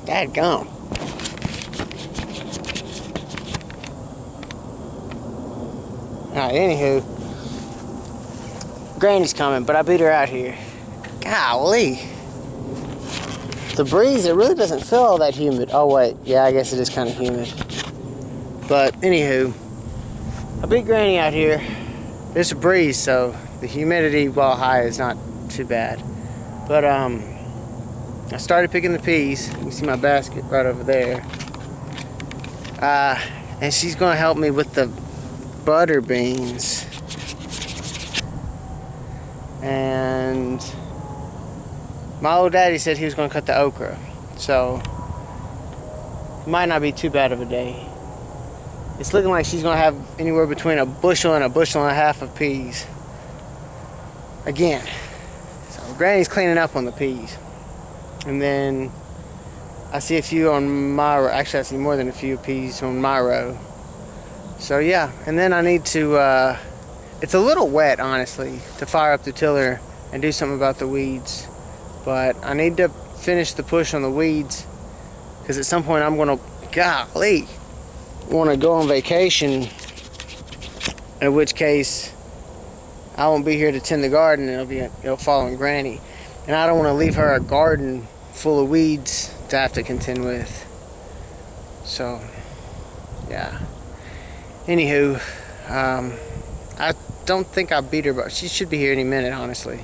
Dadgum. Alright, anywho. Granny's coming, but I beat her out here. Golly. The breeze, it really doesn't feel all that humid. Oh wait, yeah, I guess it is kind of humid. But anywho, I beat Granny out here. There's a breeze, so the humidity while high is not too bad. But I started picking the peas. You can see my basket right over there. And she's gonna help me with the butter beans. And my old daddy said he was going to cut the okra, so it might not be too bad of a day. It's looking like she's going to have anywhere between a bushel and a half of peas. Again, so Granny's cleaning up on the peas. And then I see a few on my row. Actually, I see more than a few peas on my row. So yeah, and then I need to, it's a little wet, honestly, to fire up the tiller and do something about the weeds. But I need to finish the push on the weeds, because at some point I'm going to, golly, want to go on vacation, in which case I won't be here to tend the garden, and it'll fall on Granny. And I don't want to leave her a garden full of weeds to have to contend with. So, yeah. Anywho, I don't think I beat her, but she should be here any minute, honestly.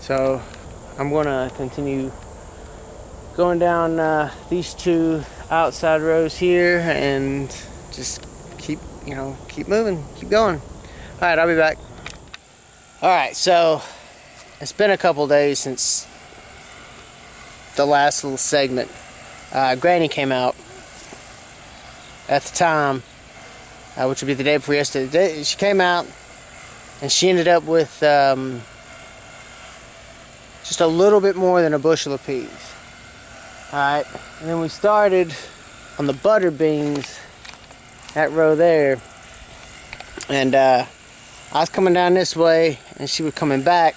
So I'm gonna continue going down these two outside rows here and just keep moving, keep going. All right, I'll be back. All right, so it's been a couple days since the last little segment. Granny came out at the time, which would be the day before yesterday. She came out and she ended up with just a little bit more than a bushel of peas. Alright, and then we started on the butter beans, that row there. And I was coming down this way and she was coming back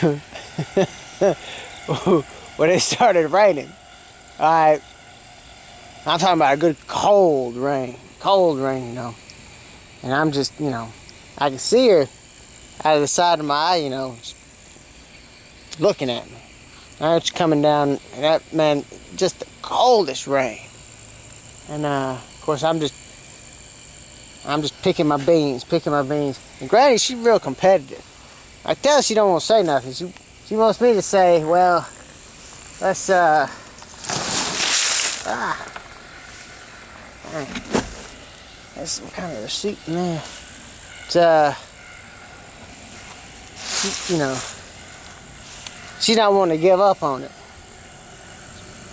when it started raining. Alright, I'm talking about a good cold rain, you know. And I'm just, I can see her out of the side of my eye, just looking at me. All right, she's coming down, and that, man, just the coldest rain. And of course, I'm just picking my beans. And Granny, she's real competitive. I tell her she don't want to say nothing. She wants me to say, well, let's there's some kind of receipt in there. She's not wanting to give up on it.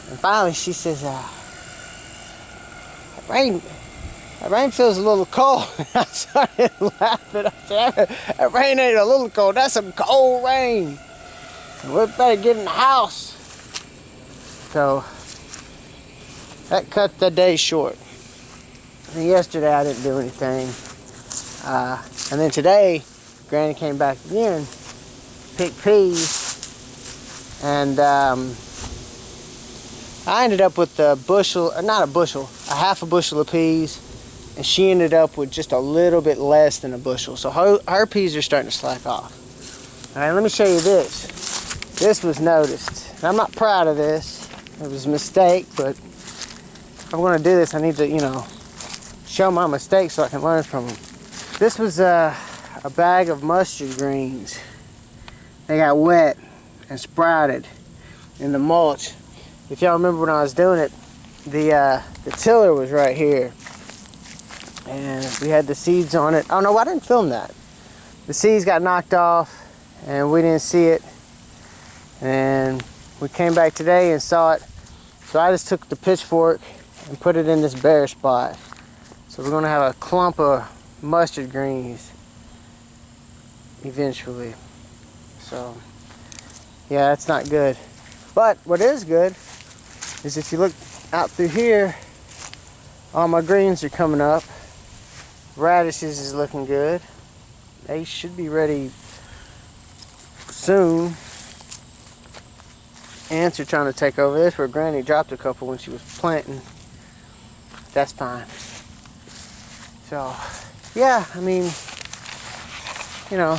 And finally she says, that rain feels a little cold. I started laughing. I said, that rain ain't a little cold, that's some cold rain. And we better get in the house. So that cut the day short. And yesterday I didn't do anything. And then today, Granny came back again, picked peas, and I ended up with a half a bushel of peas, and she ended up with just a little bit less than a bushel. So her peas are starting to slack off. All right, let me show you this. This was noticed. And I'm not proud of this. It was a mistake, but if I'm going to do this, I need to, show my mistakes so I can learn from them. This was a bag of mustard greens. They got wet and sprouted in the mulch. If y'all remember when I was doing it, the tiller was right here. And we had the seeds on it. Oh no, I didn't film that. The seeds got knocked off and we didn't see it. And we came back today and saw it. So I just took the pitchfork and put it in this bare spot. So we're gonna have a clump of mustard greens eventually. So yeah, that's not good. But what is good is if you look out through here, all my greens are coming up. Radishes is looking good. They should be ready soon. ants are trying to take over. This where Granny dropped a couple when she was planting. That's fine. So, yeah, I mean, you know,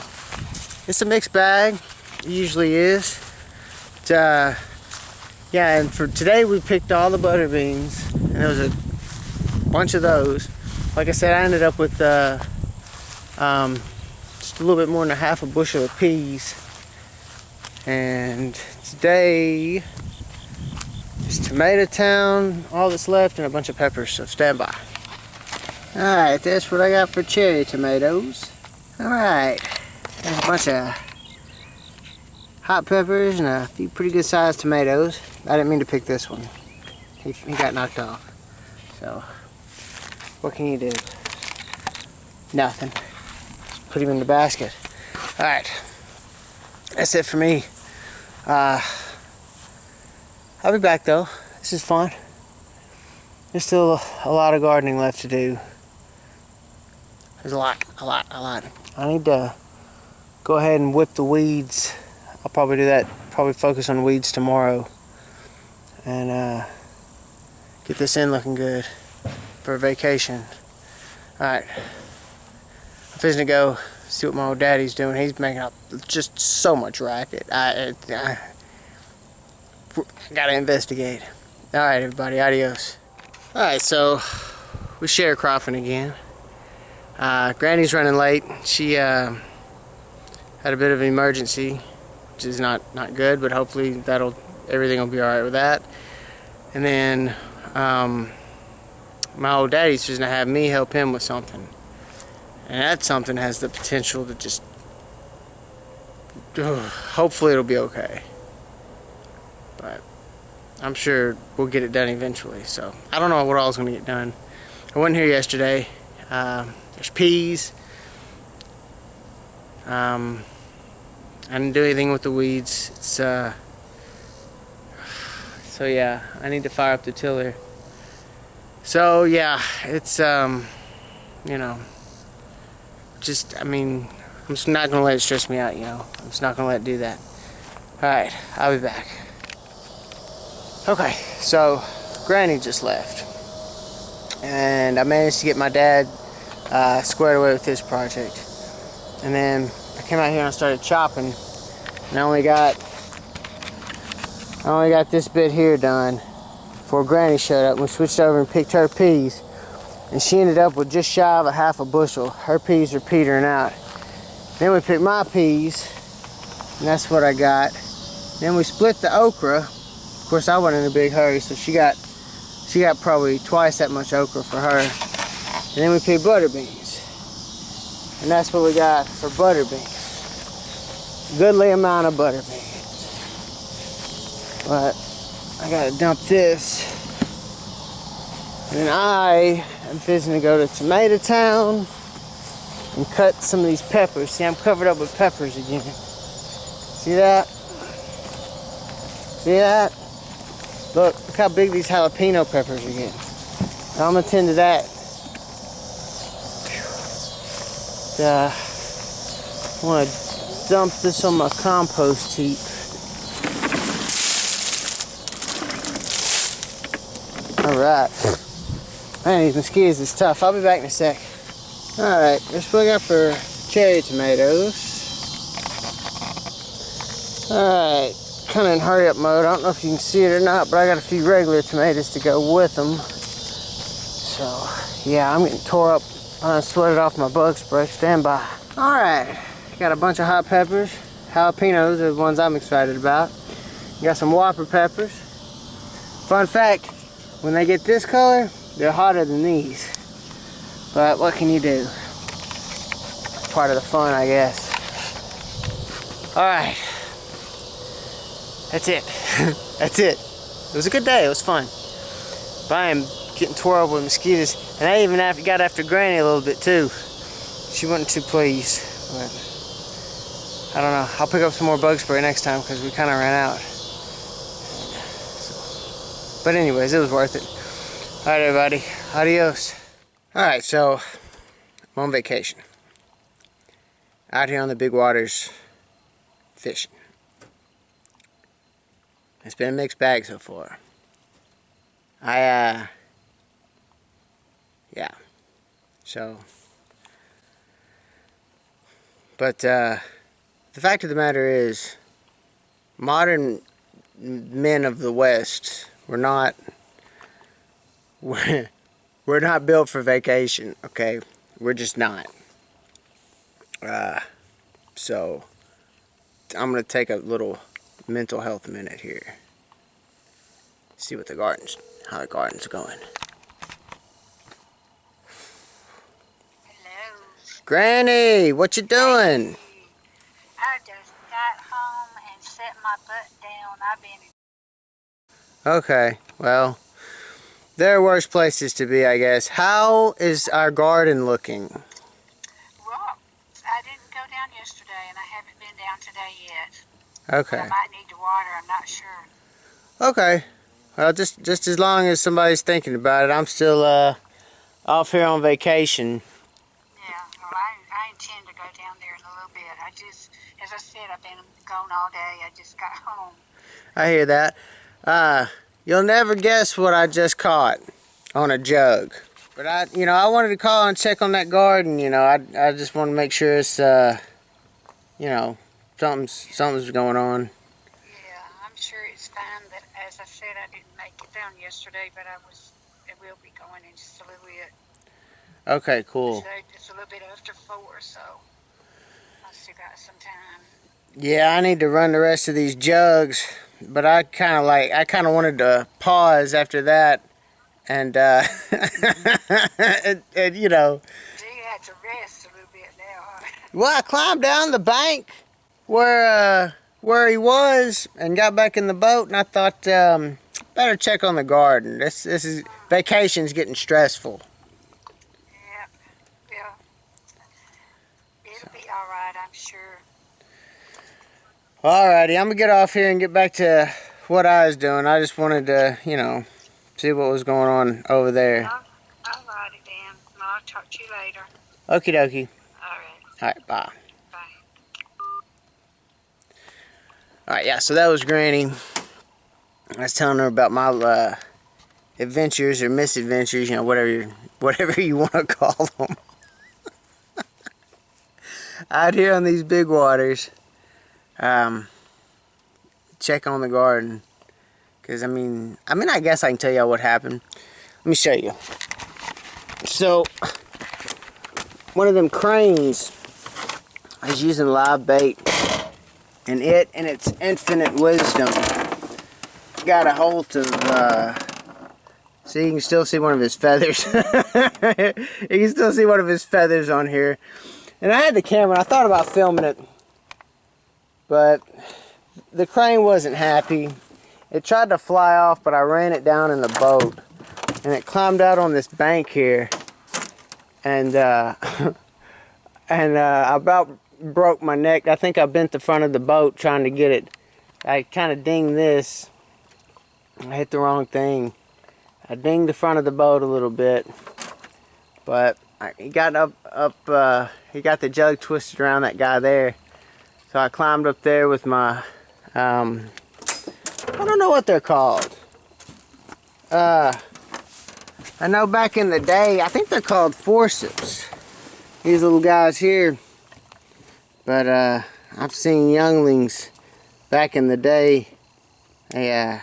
it's a mixed bag. It usually is. But, yeah, and for today we picked all the butter beans, and there was a bunch of those. Like I said, I ended up with just a little bit more than a half a bushel of peas. And today is Tomato Town, all that's left, and a bunch of peppers, so stand by. Alright, that's what I got for cherry tomatoes. Alright, there's a bunch of hot peppers and a few pretty good sized tomatoes. I didn't mean to pick this one. He got knocked off. So, what can you do? Nothing. Just put him in the basket. Alright, that's it for me. I'll be back though. This is fun. There's still a lot of gardening left to do. There's a lot. I need to go ahead and whip the weeds. I'll probably do that. Probably focus on weeds tomorrow. And get this in looking good for vacation. Alright. I'm fixing to go see what my old daddy's doing. He's making up just so much racket. I gotta investigate. Alright everybody, adios. Alright, so we sharecropping again. Granny's running late. She had a bit of an emergency, which is not good, but hopefully everything will be alright with that. And then my old daddy's just gonna have me help him with something. And that something has the potential to just hopefully it'll be okay. But I'm sure we'll get it done eventually. So I don't know what all's gonna get done. I wasn't here yesterday. There's peas. I didn't do anything with the weeds. It's so yeah, I need to fire up the tiller. So yeah, it's you know, just I mean, I'm just not gonna let it stress me out. You know, I'm just not gonna let it do that. All right, I'll be back. Okay, so Granny just left, and I managed to get my dad squared away with his project. And then I came out here and I started chopping, and I only got this bit here done before Granny showed up. We switched over and picked her peas, and she ended up with just shy of a half a bushel. Her peas are petering out. Then we picked my peas, and that's what I got. Then we split the okra. Of course, I wasn't in a big hurry, so she got probably twice that much okra for her. And then we picked butter beans. And that's what we got for butter beans. Goodly amount of butter beans. But I gotta dump this. And then I am fixing to go to Tomato Town and cut some of these peppers. See, I'm covered up with peppers again. See that? See that? Look how big these jalapeno peppers are getting. I'm gonna tend to that. I want to dump this on my compost heap. Alright. Man, these mosquitoes is tough. I'll be back in a sec. Alright, that's what I got for cherry tomatoes. Alright, kind of in hurry up mode. I don't know if you can see it or not, but I got a few regular tomatoes to go with them. So, yeah, I'm getting tore up. I sweated off my bug spray. Stand by. Alright, got a bunch of hot peppers. Jalapenos are the ones I'm excited about. Got some whopper peppers. Fun fact, when they get this color, they're hotter than these. But what can you do? Part of the fun, I guess. Alright. That's it. That's it. It was a good day. It was fun. But I am getting tore up with mosquitoes. And I even got after Granny a little bit too. She wasn't too pleased. But I don't know. I'll pick up some more bug spray next time because we kind of ran out. But anyways, it was worth it. Alright everybody. Adios. Alright, so I'm on vacation. Out here on the big waters fishing. It's been a mixed bag so far. Yeah. So, but the fact of the matter is, modern men of the West, we're, we're not built for vacation, okay? We're just not. So, I'm going to take a little mental health minute here. See what how the garden's going. Hello. Granny, what you doing? Hey, I just got home and set my butt down. I've been. Okay, well, there are worse places to be, I guess. How is our garden looking? Well, I didn't go down yesterday, and I haven't been down today yet. But I Okay. might need to water. I'm not sure. Okay. Well, just as long as somebody's thinking about it. I'm still off here on vacation. Yeah. Well, I intend to go down there in a little bit. As I said, I've been gone all day. I just got home. I hear that. You'll never guess what I just caught on a jug. But I wanted to call and check on that garden. I just want to make sure it's, something's going on. Yeah, I'm sure it's fine. But as I said, I didn't make it down yesterday, but I will be going in just a little bit. Okay, cool. It's a little bit after 4, so I still got some time. Yeah, I need to run the rest of these jugs, but I kind of wanted to pause after that, and and So you had to rest a little bit now, huh? well, I climbed down the bank where he was and got back in the boat, and I thought better check on the garden. This is vacation's getting stressful. Yeah, well, it'll be all right, I'm sure. Alrighty, I'm gonna get off here and get back to what I was doing. I just wanted to, see what was going on over there. All righty then. I'll talk to you later. Okie dokie. All right. Alright, bye. Bye. Alright, yeah, so that was Granny. I was telling her about my adventures or misadventures, whatever you want to call them. Out here on these big waters. Check on the garden. Because, I guess I can tell y'all what happened. Let me show you. So, one of them cranes is using live bait. And it, in its infinite wisdom, got a hold of, see, you can still see one of his feathers. You can still see one of his feathers on here. And I had the camera, and I thought about filming it. But the crane wasn't happy. It tried to fly off, but I ran it down in the boat. And it climbed out on this bank here. And, I about broke my neck. I think I bent the front of the boat trying to get it. I kind of dinged this. I hit the wrong thing. I dinged the front of the boat a little bit. But he got he got the jug twisted around that guy there. So I climbed up there with my, I don't know what they're called. I know back in the day, I think they're called forceps. These little guys here. But I've seen younglings back in the day, they,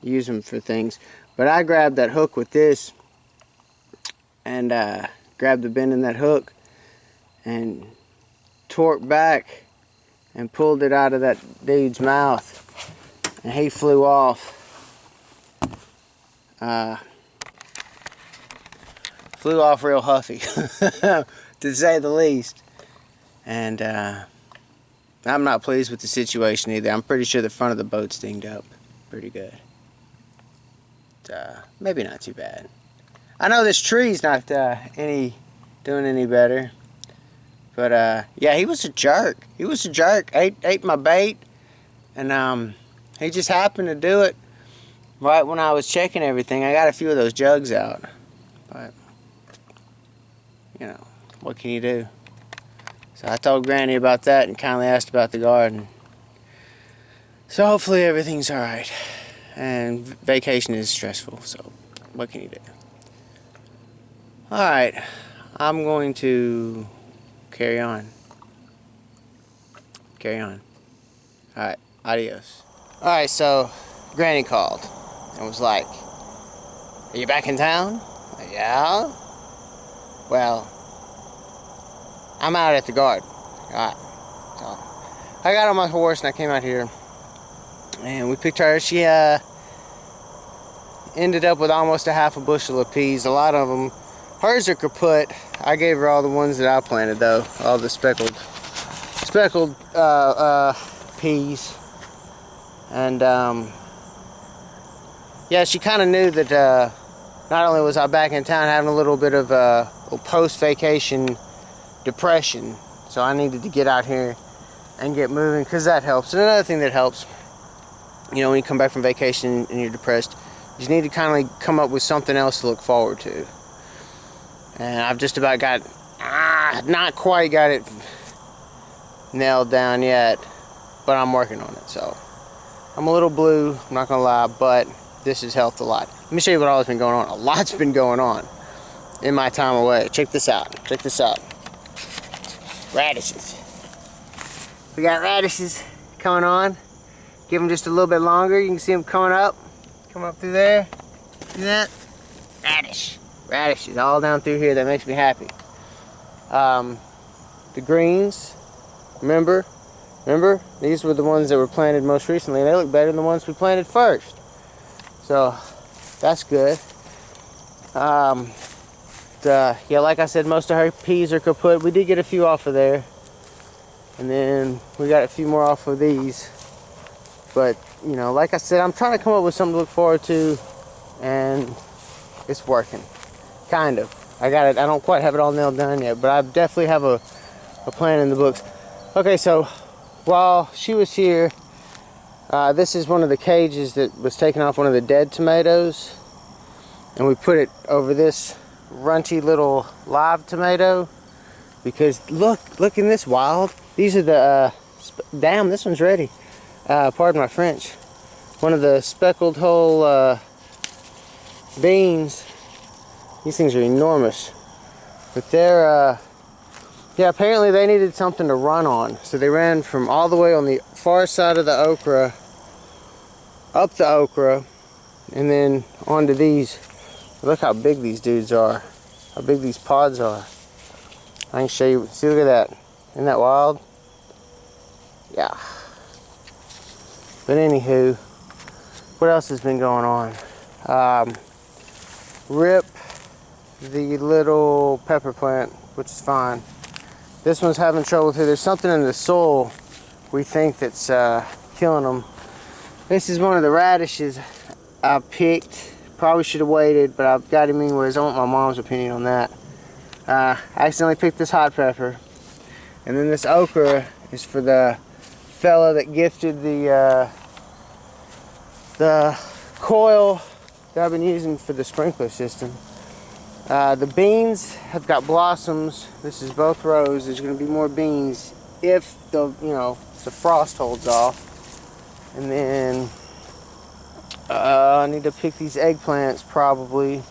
use them for things. But I grabbed that hook with this and grabbed the bend in that hook and torqued back and pulled it out of that dude's mouth, and he flew off. Flew off real huffy, to say the least. And I'm not pleased with the situation either. I'm pretty sure the front of the boat's dinged up pretty good. Maybe not too bad. I know this tree's not doing any better. But yeah, he was a jerk. He was a jerk. Ate my bait, and he just happened to do it right when I was checking everything. I got a few of those jugs out, but what can you do? So I told Granny about that and kindly asked about the garden. So hopefully everything's alright. And vacation is stressful, so what can you do? Alright, I'm going to carry on. Carry on. Alright, adios. Alright, so Granny called and was like, "Are you back in town?" Like, "Yeah." "Well, I'm out at the garden." Alright. So I got on my horse and I came out here and we picked her. She ended up with almost a half a bushel of peas. A lot of them, hers are kaput. I gave her all the ones that I planted though, all the speckled peas. And yeah, she kind of knew that not only was I back in town having a little bit of post-vacation depression, so I needed to get out here and get moving, because that helps. And another thing that helps, you know, when you come back from vacation and you're depressed, you need to kind of come up with something else to look forward to. And I've just about got, not quite got it nailed down yet, but I'm working on it. So I'm a little blue, I'm not gonna lie, but this has helped a lot. Let me show you what all has been going on. A lot's been going on in my time away. Check this out. Check this out. Radishes. We got radishes coming on. Give them just a little bit longer. You can see them coming up. Come up through there. See that? Radish. Radishes all down through here. That makes me happy. The greens. Remember? These were the ones that were planted most recently. And they look better than the ones we planted first. So that's good. Yeah, like I said, most of her peas are kaput. We did get a few off of there. And then we got a few more off of these. But, you know, like I said, I'm trying to come up with something to look forward to. And it's working. Kind of. I got it. I don't quite have it all nailed down yet. But I definitely have a plan in the books. Okay, so while she was here, this is one of the cages that was taken off one of the dead tomatoes. And we put it over this runchy little live tomato. Because look in this wild. These are the, damn, this one's ready. Pardon my French. One of the speckled whole beans. These things are enormous. But they're, yeah, apparently they needed something to run on. So they ran from all the way on the far side of the okra, up the okra, and then onto these. Look how big these dudes are. How big these pods are. I can show you. See, look at that. Isn't that wild? Yeah. But anywho, what else has been going on? Rip the little pepper plant, which is fine. This one's having trouble too. There's something in the soil we think that's killing them. This is one of the radishes I picked. Probably should have waited, but I've got him anyways. I want my mom's opinion on that. I accidentally picked this hot pepper. And then this okra is for the fella that gifted the coil that I've been using for the sprinkler system. The beans have got blossoms. This is both rows. There's going to be more beans if the the frost holds off. And then I need to pick these eggplants probably.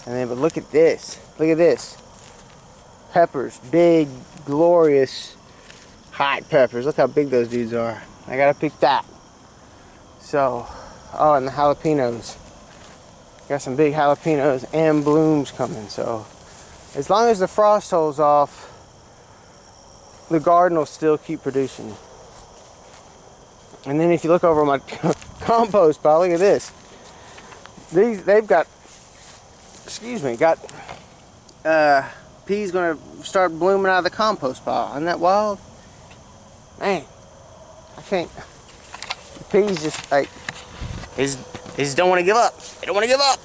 And then, but look at this. Look at this. Peppers, big, glorious, hot peppers. Look how big those dudes are. I gotta pick that. So, oh, and the jalapenos. Got some big jalapenos and blooms coming. So, as long as the frost holds off, the garden will still keep producing. And then if you look over my compost pile, look at this. They've got, peas gonna start blooming out of the compost pile. Isn't that wild? Man, I can't. The peas just like, they just don't want to give up. They don't want to give up.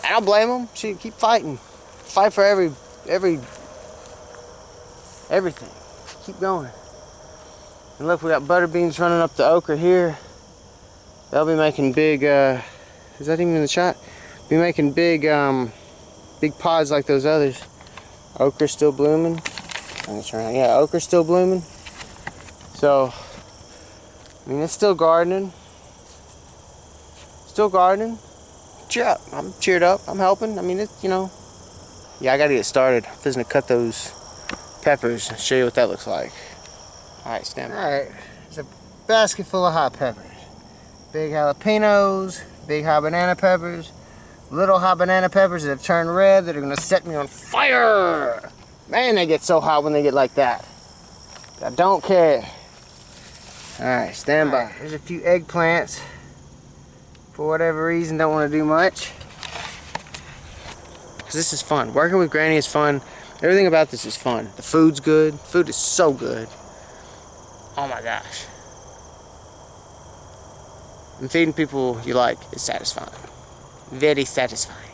I don't blame them. Shoot, keep fighting. Fight for everything. Keep going. And look, we got butter beans running up the okra here. They'll be making big, is that even in the shot? Be making big pods like those others. Okra's still blooming. Yeah, okra's still blooming. So, I mean, it's still gardening. Still gardening. Cheer up. I'm cheered up. I'm helping. I mean, it's, you know. Yeah, I gotta get started. I'm just gonna cut those peppers and show you what that looks like. Alright, stand by. Alright, there's a basket full of hot peppers. Big jalapenos, big habanana peppers, little habanana peppers that have turned red that are gonna set me on fire! Man, they get so hot when they get like that. I don't care. Alright, stand by. There's a few eggplants. For whatever reason, don't want to do much. Because this is fun. Working with Granny is fun. Everything about this is fun. The food's good. Food is so good. Oh my gosh. And feeding people you like is satisfying. Very satisfying.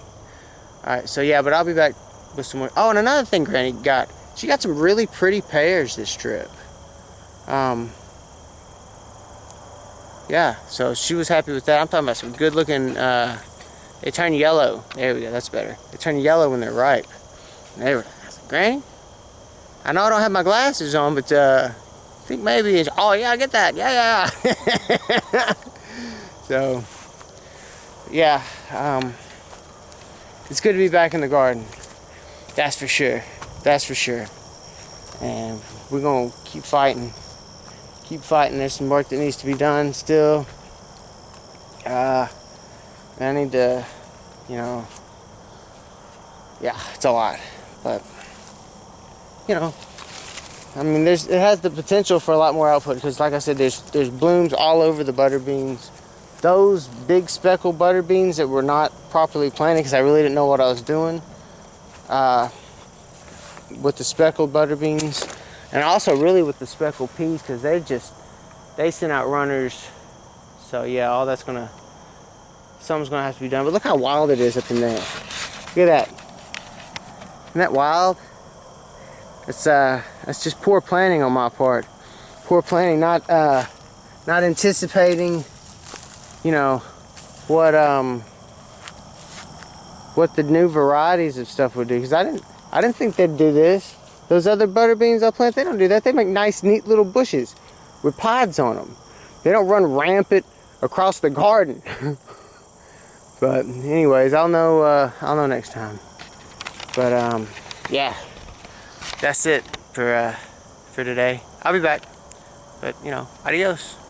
Alright, so yeah, but I'll be back with some more. Oh, and another thing Granny got. She got some really pretty pears this trip. Yeah, so she was happy with that. I'm talking about some good looking, they turn yellow. There we go, that's better. They turn yellow when they're ripe. There we go. I was like, Granny, I know I don't have my glasses on, but I think maybe it's, oh yeah, I get that, yeah. So, yeah, it's good to be back in the garden. That's for sure. That's for sure. And we're gonna keep fighting. Keep fighting. There's some work that needs to be done still. I need to, you know, yeah, it's a lot, but you know, I mean, it has the potential for a lot more output because, like I said, there's blooms all over the butter beans. Those big speckled butter beans that were not properly planted because I really didn't know what I was doing with the speckled butter beans. And also really with the speckled peas because they send out runners. So yeah, all that's something's gonna have to be done. But look how wild it is up in there. Look at that. Isn't that wild? It's just poor planning on my part. Poor planning, not anticipating, you know, what the new varieties of stuff would do. Because I didn't think they'd do this. Those other butter beans I plant, they don't do that. They make nice, neat little bushes with pods on them. They don't run rampant across the garden. But anyways, I'll know next time. But yeah, that's it for today. I'll be back. But you know, adios.